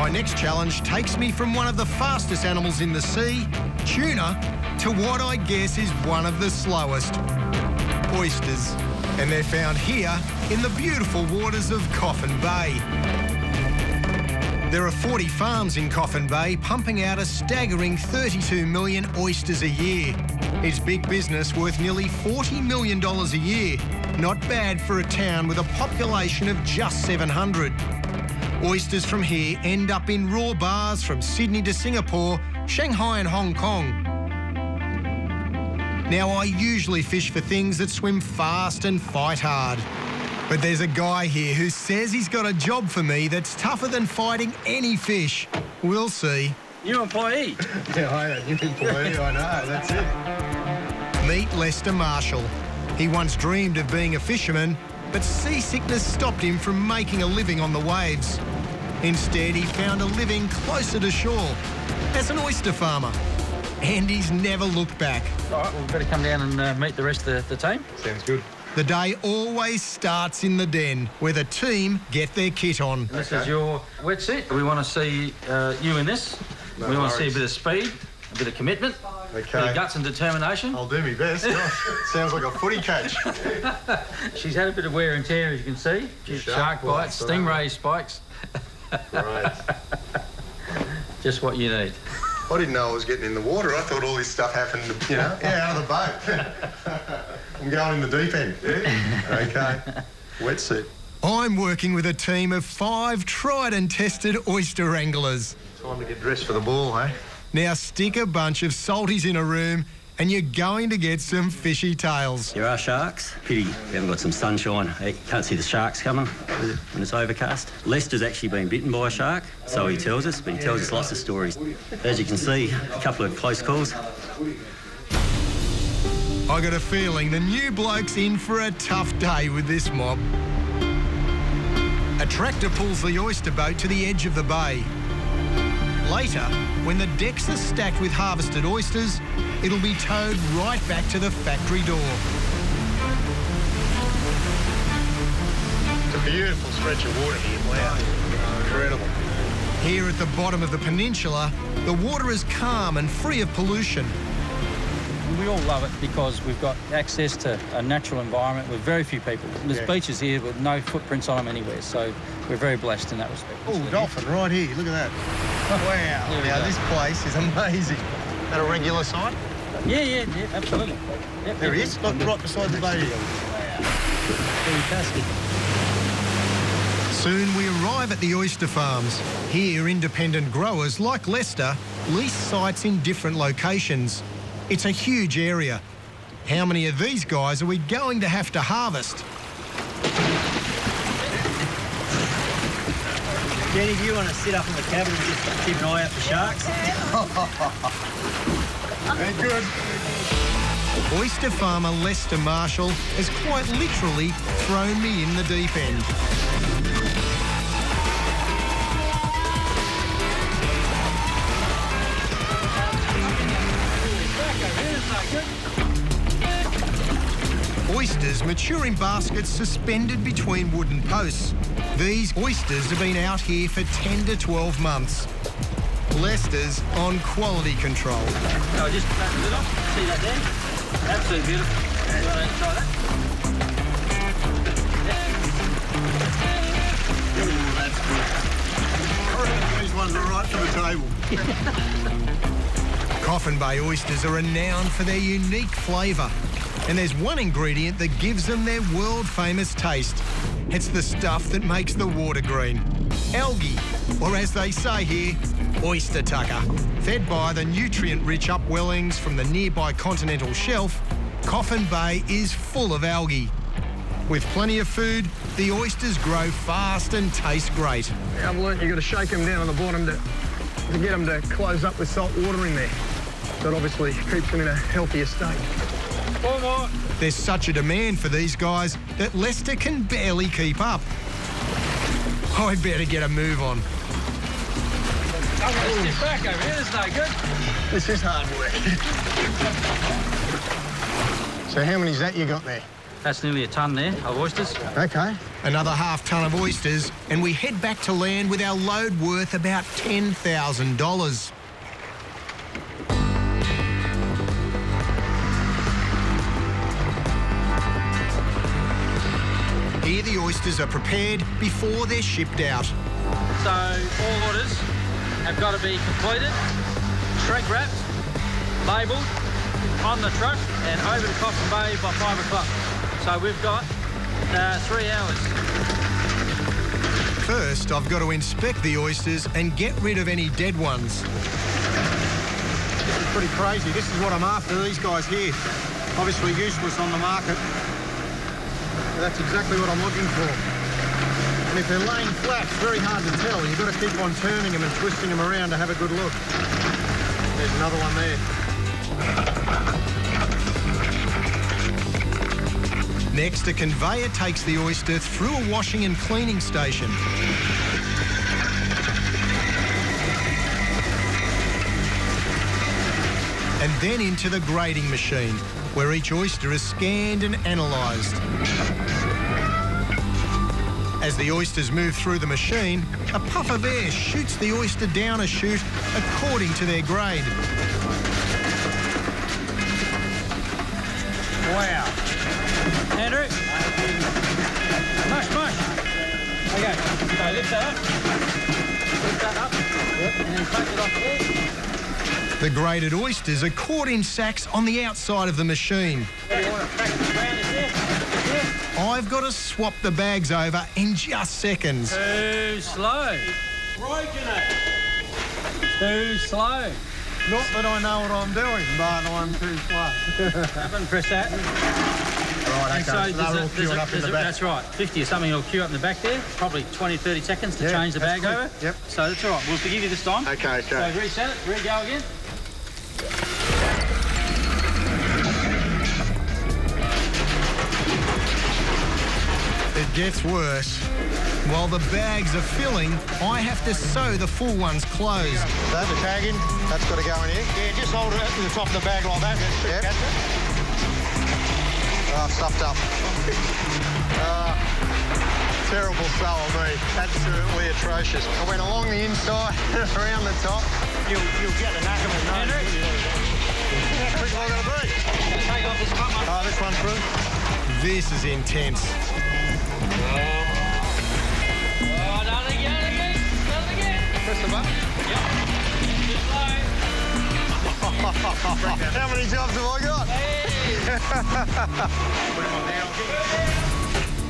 My next challenge takes me from one of the fastest animals in the sea, tuna, to what I guess is one of the slowest, oysters. And they're found here in the beautiful waters of Coffin Bay. There are 40 farms in Coffin Bay pumping out a staggering 32 million oysters a year. It's big business worth nearly $40 million a year. Not bad for a town with a population of just 700. Oysters from here end up in raw bars from Sydney to Singapore, Shanghai and Hong Kong. Now, I usually fish for things that swim fast and fight hard. But there's a guy here who says he's got a job for me that's tougher than fighting any fish. We'll see. New employee. Yeah, I am. New employee, I know, that's it. Meet Lester Marshall. He once dreamed of being a fisherman, but seasickness stopped him from making a living on the waves. Instead, he found a living closer to shore as an oyster farmer. And he's never looked back. All right, well, we better come down and meet the rest of the team. Sounds good. The day always starts in the den, where the team get their kit on. This is your wetsuit. We want to see you in this. We want to see a bit of speed, a bit of commitment, a bit of guts and determination. I'll do my best. Sounds like a footy catch. She's had a bit of wear and tear, as you can see. Shark bites, stingray spikes. Right. Just what you need. I didn't know I was getting in the water. I thought all this stuff happened, you know, out of the boat. I'm going in the deep end. Yeah. Okay. Wetsuit. I'm working with a team of 5 tried and tested oyster anglers. Time to get dressed for the ball, hey? Now stick a bunch of salties in a room and you're going to get some fishy tales. There are sharks. Pity we haven't got some sunshine. You can't see the sharks coming when it's overcast. Lester's actually been bitten by a shark, so he tells us, but he tells us lots of stories. As you can see, a couple of close calls. I got a feeling the new bloke's in for a tough day with this mob. A tractor pulls the oyster boat to the edge of the bay. Later, when the decks are stacked with harvested oysters, it'll be towed right back to the factory door. It's a beautiful stretch of water here. Wow, incredible. Here at the bottom of the peninsula, the water is calm and free of pollution. We all love it because we've got access to a natural environment with very few people. There's beaches here with no footprints on them anywhere, so we're very blessed in that respect. Oh, dolphin right here, look at that. Wow, now this place is amazing. Is that a regular sight? Yeah, absolutely. Yep, there he is, right beside the boat here. Wow. Fantastic. Soon we arrive at the oyster farms. Here, independent growers like Lester lease sites in different locations. It's a huge area. How many of these guys are we going to have to harvest? Jenny, do you want to sit up in the cabin and just keep an eye out for sharks? They're good. Oyster farmer Lester Marshall has quite literally thrown me in the deep end. Oysters mature in baskets suspended between wooden posts. These oysters have been out here for 10 to 12 months. Lester's on quality control. No, just cut the lid off. See that there? Absolutely beautiful. You want to try that? Yeah. These ones are right for the table. Coffin Bay oysters are renowned for their unique flavour. And there's one ingredient that gives them their world-famous taste. It's the stuff that makes the water green. Algae, or as they say here, oyster tucker. Fed by the nutrient-rich upwellings from the nearby continental shelf, Coffin Bay is full of algae. With plenty of food, the oysters grow fast and taste great. I've learnt you've got to shake them down on the bottom to get them to close up with salt water in there. That obviously keeps them in a healthier state. One more. There's such a demand for these guys that Lester can barely keep up. I better get a move on. I'm going to step back over here. This is no good. This is hard work. So how many's that you got there? That's nearly a tonne there of oysters. Okay. Another half tonne of oysters, and we head back to land with our load worth about $10,000. Here the oysters are prepared before they're shipped out. So all orders have got to be completed, shrink wrapped, labelled, on the truck and over to Coffin Bay by 5 o'clock. So we've got 3 hours. First, I've got to inspect the oysters and get rid of any dead ones. This is pretty crazy. This is what I'm after, these guys here. Obviously useless on the market. That's exactly what I'm looking for. And if they're laying flat, it's very hard to tell. You've got to keep on turning them and twisting them around to have a good look. There's another one there. Next, a conveyor takes the oyster through a washing and cleaning station. And then into the grading machine, where each oyster is scanned and analysed. As the oysters move through the machine, a puff of air shoots the oyster down a chute according to their grade. Wow. Andrew? Mush. Okay, so lift that up. Lift that up. Yep. And then take it off there. The graded oysters are caught in sacks on the outside of the machine. I've got to swap the bags over in just seconds. Too slow. Too slow. Not that I know what I'm doing, but I'm too slow. Up and press that. Right, okay, so they're all queued up in the back. That's right. 50 or something will queue up in the back there. Probably 20, 30 seconds to change the bag over. Yep. So that's all right. We'll forgive you this time. Okay. So reset it. Re-go again. It gets worse. While the bags are filling, I have to sew the full ones closed. That's the tag in. That's got to go in here. Yeah, just hold it to the top of the bag like that. Yep. Catch it. Oh, stuffed up. Terrible sew of me. Absolutely atrocious. I went along the inside, around the top. You'll get the knack of it, no? Andrew? How quick am I going to be? Take off this front one. Oh, this one through. This is intense. Done again. Press the button. Yep. Just slow. How many jobs have I got?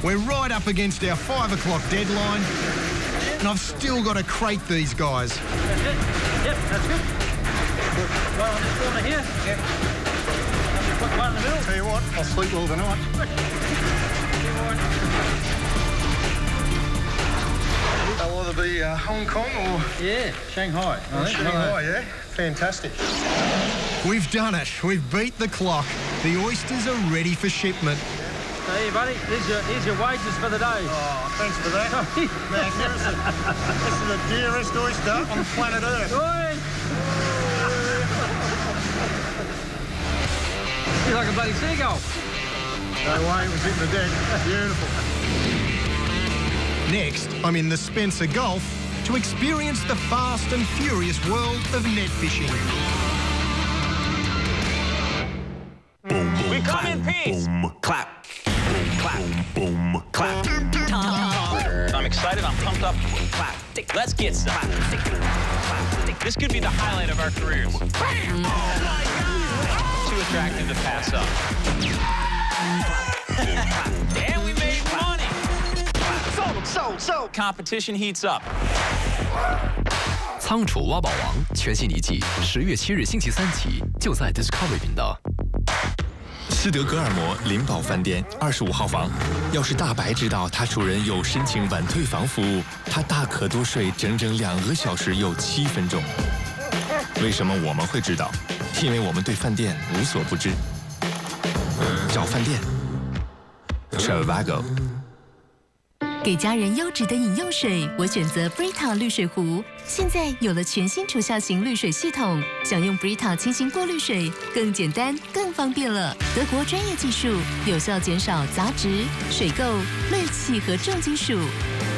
We're right up against our 5 o'clock deadline, and I've still got to crate these guys. That's it. Yep, that's good. Right on this corner here. Yep. Put one in the middle. Tell you what, I'll sleep well tonight. They'll either be Hong Kong or... Yeah, Shanghai. Shanghai, yeah? Fantastic. We've done it. We've beat the clock. The oysters are ready for shipment. So here, buddy, here's your wages for the day. Oh, thanks for that. Magnificent. This is the dearest oyster on planet Earth. Oi! You're like a bloody seagull. No way, it was in the deck. Beautiful. Next, I'm in the Spencer Gulf to experience the fast and furious world of net fishing. We come in peace. Boom, clap. Boom, clap. Boom, clap. I'm excited. I'm pumped up. Clap. Let's get some. This could be the highlight of our careers. Too attractive to pass up. And we made money. So. Competition heats up. 仓储挖宝王全新一季10月7日星期3起，就在 Discovery 频道。斯德哥尔摩灵宝饭店25号房，要是大白知道他主人有申请晚退房服务，他大可多睡整整2个小时又7分钟。为什么我们会知道？因为我们对饭店无所不知。找饭店 ，Travago。给家人优质的饮用水，我选择 Brita 滤水壶。现在有了全新除效型滤水系统，想用 Brita 清新过滤水更简单、更方便了。德国专业技术，有效减少杂质、水垢、氯气和重金属，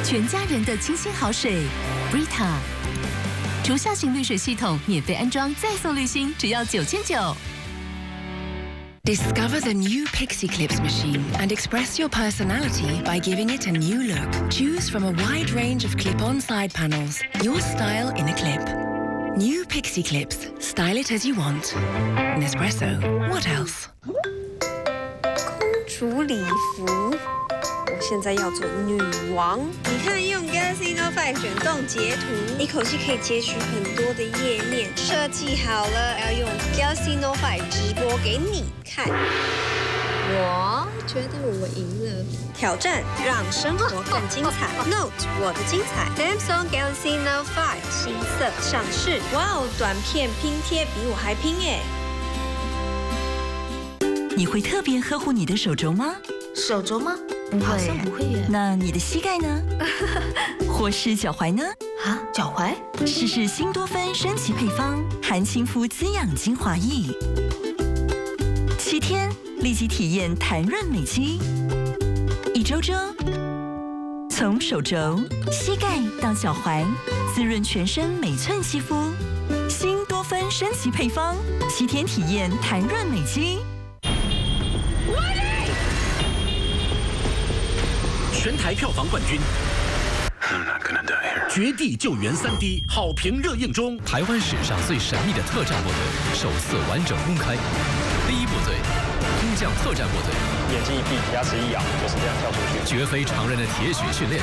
全家人的清新好水 Brita。除效型滤水系统免费安装，再送滤芯，只要9900。Discover the new Pixie Clips machine and express your personality by giving it a new look. Choose from a wide range of clip-on side panels. Your style in a clip. New Pixie Clips. Style it as you want. Nespresso. What else? 公主礼服，我现在要做女王。你看，用 Galaxy Note 5卷动截图，一口气可以截取很多的页面。设计好了，要用 Galaxy Note 5直播给你看。我觉得我赢了。挑战让生活更精彩。Note 我的精彩。Samsung Galaxy Note 5新色上市。哇哦，短片拼贴比我还拼耶！你会特别呵护你的手肘吗？手肘吗？不会，好像不会耶。那你的膝盖呢？或是脚踝呢？啊，脚踝？试试新多芬升级配方，含亲肤滋养精华液，7天立即体验弹润美肌，一周周，从手肘、膝盖到脚踝，滋润全身每寸肌肤。新多芬升级配方，7天体验弹润美肌。全台票房冠军，绝地救援3D 好评热映中。台湾史上最神秘的特战部队首次完整公开。第一部队，空降特战部队，眼睛一闭，牙齿一咬，就是这样跳出去，绝非常人的铁血训练。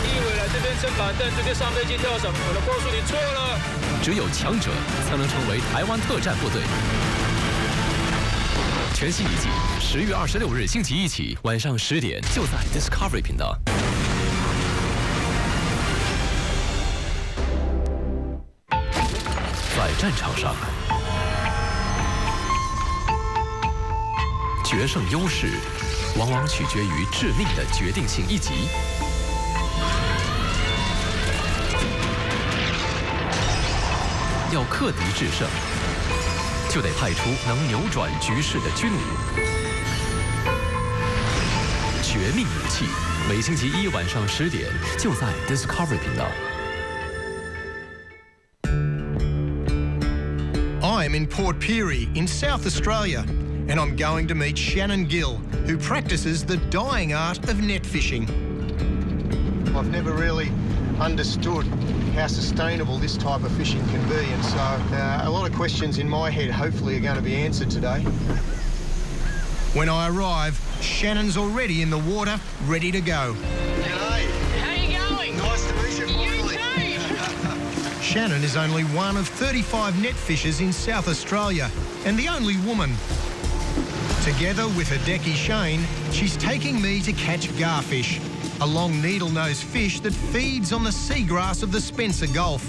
你以为来这边撑板凳，直接上飞机跳伞？我的告诉你错了。只有强者才能成为台湾特战部队。全新一季10月26日星期一起晚上10点，就在 Discovery 频道。在战场上，决胜优势往往取决于致命的决定性一击。要克敌制胜，就得派出能扭转局势的军武。绝命武器，每星期一晚上10点，就在 Discovery 频道。I'm in Port Pirie in South Australia, and I'm going to meet Shannon Gill, who practices the dying art of net fishing. I've never really understood how sustainable this type of fishing can be, and so a lot of questions in my head hopefully are going to be answered today. When I arrive, Shannon's already in the water, ready to go. G'day. How you going? Nice to meet you finally. You too. Shannon is only one of 35 net fishers in South Australia, and the only woman. Together with her Decky Shane, she's taking me to catch garfish, a long needle-nosed fish that feeds on the seagrass of the Spencer Gulf.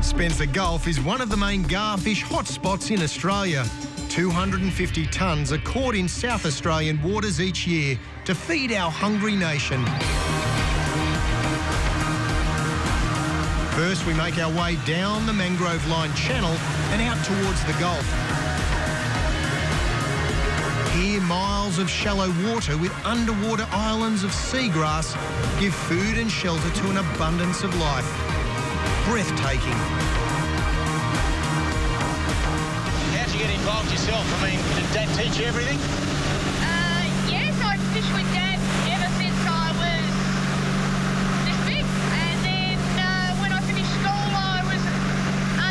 Spencer Gulf is one of the main garfish hotspots in Australia. 250 tonnes are caught in South Australian waters each year to feed our hungry nation. First, we make our way down the mangrove-lined channel and out towards the Gulf. Here, miles of shallow water with underwater islands of seagrass give food and shelter to an abundance of life. Breathtaking. How'd you get involved yourself? I mean, did Dad teach you everything? Yes, I've fished with Dad ever since I was this big. And then when I finished school, I was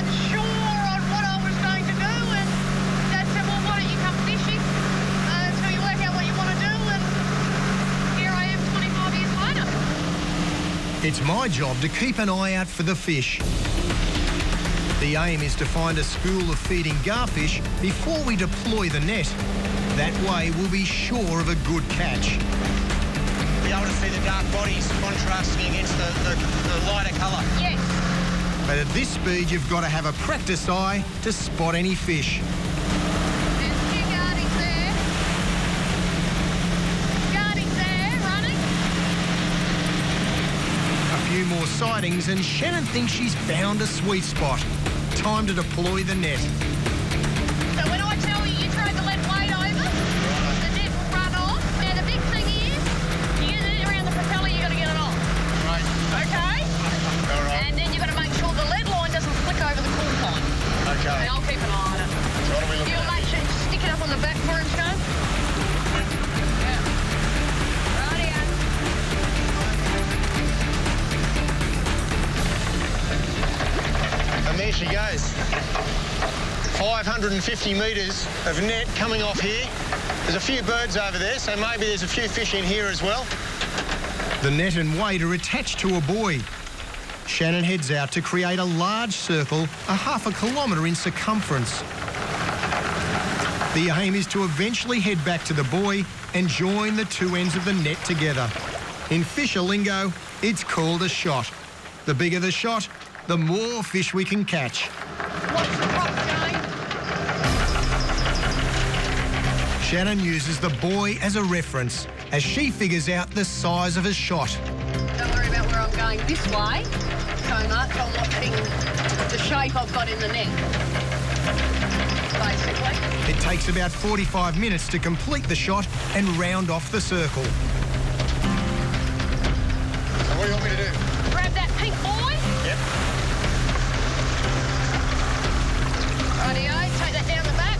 unsure on what I was going to do. And Dad said, well, why don't you come fishing until you work out what you want to do? And here I am 25 years later. It's my job to keep an eye out for the fish. The aim is to find a school of feeding garfish before we deploy the net. That way we'll be sure of a good catch. Be able to see the dark bodies contrasting against the lighter colour. Yes. But at this speed, you've got to have a practice eye to spot any fish. There's 2 guardies there. few more sightings and Shannon thinks she's found a sweet spot. Time to deploy the net. So when I tell you, you throw the lead weight over, the net will run off. Now the big thing is, you get it around the propeller, you got to get it off. Right. Okay? All right. And then you've got to make sure the lead line doesn't flick over the cool line. Okay. And I'll keep an eye on it. So what are we looking You'll at? make sure you stick it up on the back for him, Shane. Yeah. Rightio. And there she goes. 550 metres of net coming off here. There's a few birds over there, so maybe there's a few fish in here as well. The net and weight are attached to a buoy. Shannon heads out to create a large circle, a half a kilometre in circumference. The aim is to eventually head back to the buoy and join the two ends of the net together. In fisher lingo, it's called a shot. The bigger the shot, the more fish we can catch. What's the prop, Jane? Shannon uses the buoy as a reference as she figures out the size of a shot. Don't worry about where I'm going this way so much. I'm watching the shape I've got in the net, basically. It takes about 45 minutes to complete the shot and round off the circle. So what do you want me to do? Grab that pink buoy. Yep. Rightio, take that down the back.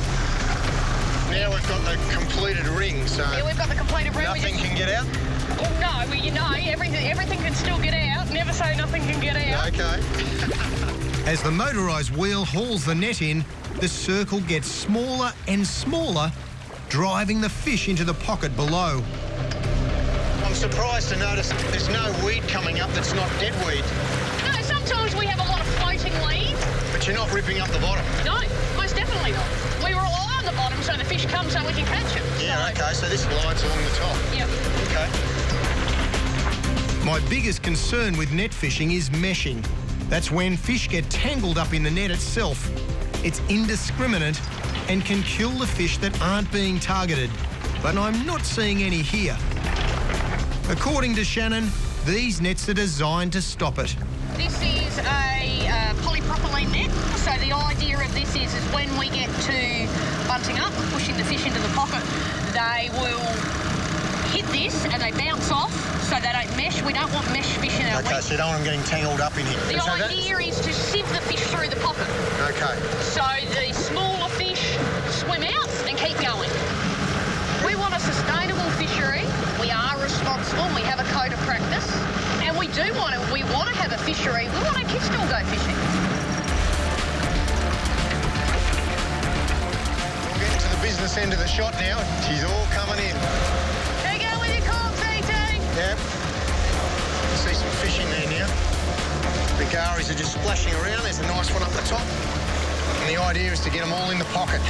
Now we've got the completed ring, so Yeah, we've got the completed ring. nothing can get out? Well, no, well, you know, everything can still get out. Never say nothing can get out. Okay. As the motorised wheel hauls the net in, the circle gets smaller and smaller, driving the fish into the pocket below. I'm surprised to notice there's no weed coming up that's not dead weed. No, sometimes we have a lot of floating weeds. But you're not ripping up the bottom. No, most definitely not. We rely on the bottom so the fish come so we can catch them. Yeah, okay, so this line's along the top. Yep. Okay. My biggest concern with net fishing is meshing. That's when fish get tangled up in the net itself. It's indiscriminate and can kill the fish that aren't being targeted. But I'm not seeing any here. According to Shannon, these nets are designed to stop it. This is a polypropylene net. So the idea of this is when we get to bunting up, pushing the fish into the pocket, they will hit this and they bounce off so they don't mesh. We don't want mesh fish in our Okay, so you don't want them getting tangled up in here. The idea is to sieve the fish through the pocket. Okay. So the smaller fish swim out and keep going. We want a sustainable fishery. We are responsible. We have a code of practice. And we want to have a fishery. We want our kids to all go fishing. We're getting to the business end of the shot now. She's all coming in. There you go with your cork, TT. Yep. See some fish in there now. The garis are just splashing around. There's a nice one up the top. And the idea is to get them all in the pocket.